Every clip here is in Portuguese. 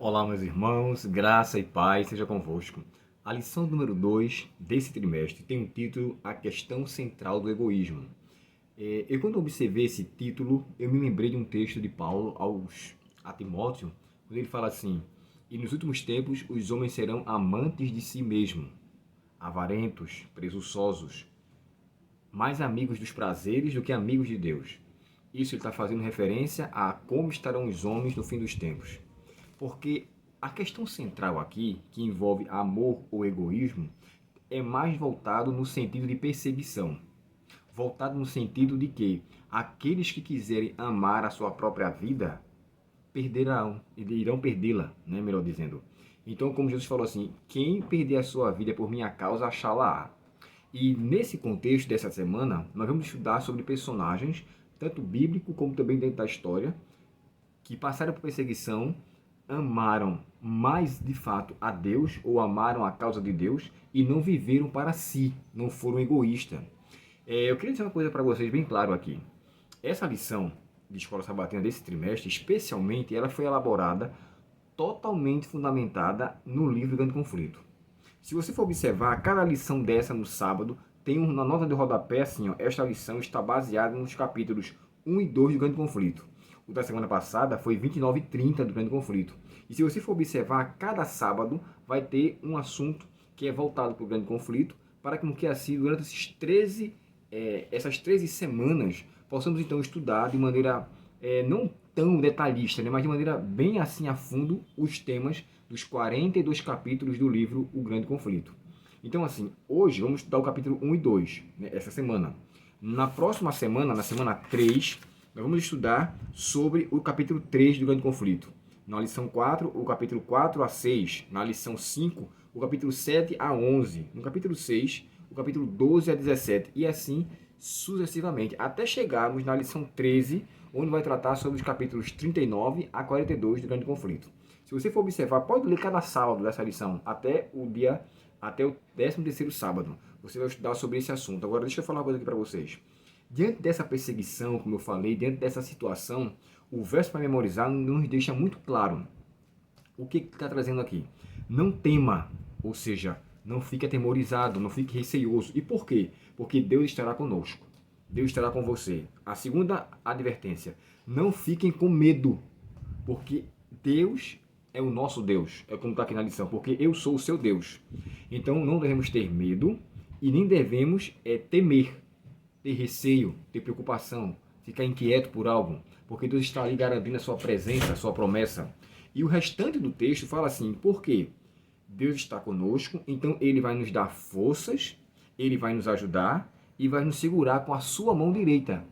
Olá, meus irmãos, graça e paz seja convosco. A lição número 2 desse trimestre tem o título A Questão Central do Egoísmo. Quando observei esse título, eu me lembrei de um texto de Paulo a Timóteo, quando ele fala assim: E nos últimos tempos os homens serão amantes de si mesmos, avarentos, presunçosos, mais amigos dos prazeres do que amigos de Deus. Isso ele está fazendo referência a como estarão os homens no fim dos tempos. Porque a questão central aqui, que envolve amor ou egoísmo, é mais voltado no sentido de perseguição. Voltado no sentido de que aqueles que quiserem amar a sua própria vida perderão, irão perdê-la, né, melhor dizendo. Então, como Jesus falou assim, quem perder a sua vida por minha causa, achá-la-á. E nesse contexto dessa semana, nós vamos estudar sobre personagens, tanto bíblico como também dentro da história, que passaram por perseguição, amaram mais de fato a Deus ou amaram a causa de Deus e não viveram para si, não foram egoístas. Eu queria dizer uma coisa para vocês bem claro aqui. Essa lição de Escola Sabatina desse trimestre, especialmente, ela foi elaborada totalmente fundamentada no livro Grande Conflito. Se você for observar, cada lição dessa no sábado tem na nota de rodapé assim, ó, esta lição está baseada nos capítulos 1 e 2 do Grande Conflito. O da semana passada foi 29 e 30 do Grande Conflito. E se você for observar, cada sábado vai ter um assunto que é voltado para o Grande Conflito, para que assim, durante essas 13 semanas, possamos então estudar de maneira não tão detalhista, né, mas de maneira bem assim a fundo os temas dos 42 capítulos do livro O Grande Conflito. Então, assim, hoje vamos estudar o capítulo 1 e 2, né, essa semana. Na próxima semana, na semana 3, nós vamos estudar sobre o capítulo 3 do Grande Conflito. Na lição 4, o capítulo 4 a 6. Na lição 5, o capítulo 7 a 11. No capítulo 6, o capítulo 12 a 17. E assim sucessivamente, até chegarmos na lição 13, onde vai tratar sobre os capítulos 39 a 42 do Grande Conflito. Se você for observar, pode ler cada sábado dessa lição, até o 13º sábado. Você vai estudar sobre esse assunto. Agora, deixa eu falar uma coisa aqui para vocês. Diante dessa perseguição, como eu falei, diante dessa situação, o verso para memorizar nos deixa muito claro o que está trazendo aqui. Não tema, ou seja, não fique atemorizado, não fique receioso. E por quê? Porque Deus estará conosco. Deus estará com você. A segunda advertência, não fiquem com medo, porque Deus é o nosso Deus. É como está aqui na lição, porque eu sou o seu Deus. Então não devemos ter medo e nem devemos temer, ter receio, ter preocupação, ficar inquieto por algo, porque Deus está ali garantindo a sua presença, a sua promessa. E o restante do texto fala assim, por quê? Deus está conosco, então Ele vai nos dar forças, Ele vai nos ajudar e vai nos segurar com a sua mão direita.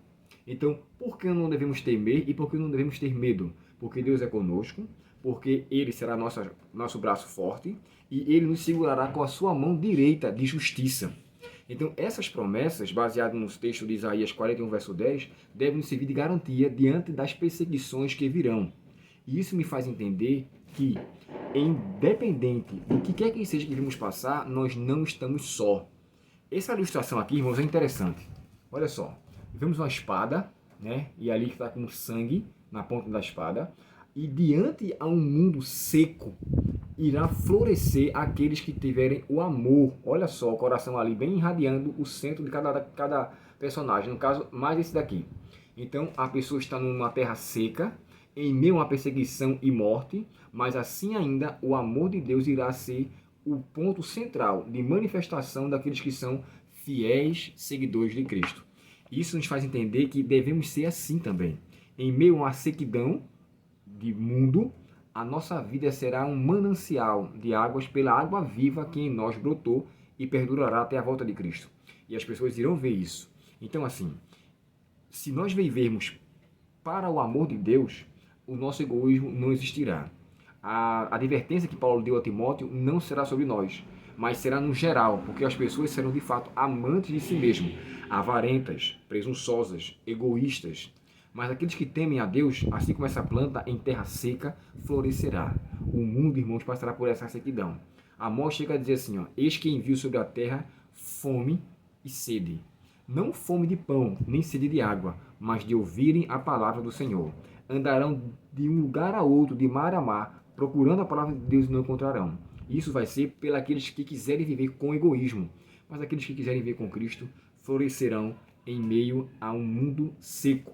Então, por que não devemos temer e por que não devemos ter medo? Porque Deus é conosco, porque Ele será nosso braço forte e Ele nos segurará com a sua mão direita de justiça. Então, essas promessas, baseadas nos textos de Isaías 41, verso 10, devem nos servir de garantia diante das perseguições que virão. E isso me faz entender que, independente do que quer que seja que vamos passar, nós não estamos só. Essa ilustração aqui, irmãos, é interessante. Olha só, vemos uma espada, né? E ali que está com sangue na ponta da espada. E diante a um mundo seco, irá florescer aqueles que tiverem o amor. Olha só, o coração ali bem irradiando o centro de cada personagem. No caso, mais esse daqui. Então, a pessoa está numa terra seca, em meio a uma perseguição e morte, mas assim ainda o amor de Deus irá ser o ponto central de manifestação daqueles que são fiéis seguidores de Cristo. Isso nos faz entender que devemos ser assim também. Em meio a uma sequidão de mundo, a nossa vida será um manancial de águas pela água viva que em nós brotou e perdurará até a volta de Cristo. E as pessoas irão ver isso. Então, assim, se nós vivermos para o amor de Deus, o nosso egoísmo não existirá. A advertência que Paulo deu a Timóteo não será sobre nós, mas será no geral, porque as pessoas serão de fato amantes de si mesmo, avarentas, presunçosas, egoístas. Mas aqueles que temem a Deus, assim como essa planta em terra seca, florescerá. O mundo, irmãos, passará por essa sequidão. Amós chega a dizer assim, ó, eis que envio sobre a terra fome e sede. Não fome de pão, nem sede de água, mas de ouvirem a palavra do Senhor. Andarão de um lugar a outro, de mar a mar, procurando a palavra de Deus não encontrarão. Isso vai ser pelos que quiserem viver com egoísmo. Mas aqueles que quiserem viver com Cristo florescerão em meio a um mundo seco,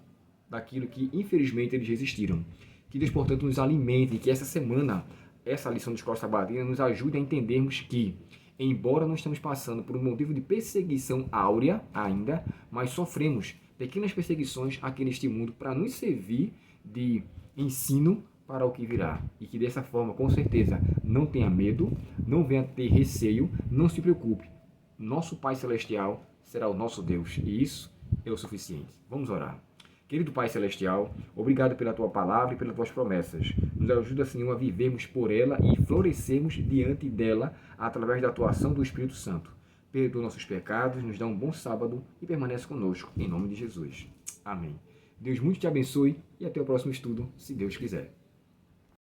daquilo que infelizmente eles resistiram. Que Deus, portanto, nos alimente e que essa semana, essa lição de escola sabatina nos ajude a entendermos que, embora não estamos passando por um motivo de perseguição áurea ainda, mas sofremos pequenas perseguições aqui neste mundo para nos servir de ensino para o que virá. E que dessa forma, com certeza, não tenha medo, não venha ter receio, não se preocupe. Nosso Pai Celestial será o nosso Deus e isso é o suficiente. Vamos orar. Querido Pai Celestial, obrigado pela Tua palavra e pelas Tuas promessas. Nos ajuda, Senhor, a vivermos por ela e florescermos diante dela através da atuação do Espírito Santo. Perdoa nossos pecados, nos dá um bom sábado e permanece conosco, em nome de Jesus. Amém. Deus muito te abençoe e até o próximo estudo, se Deus quiser.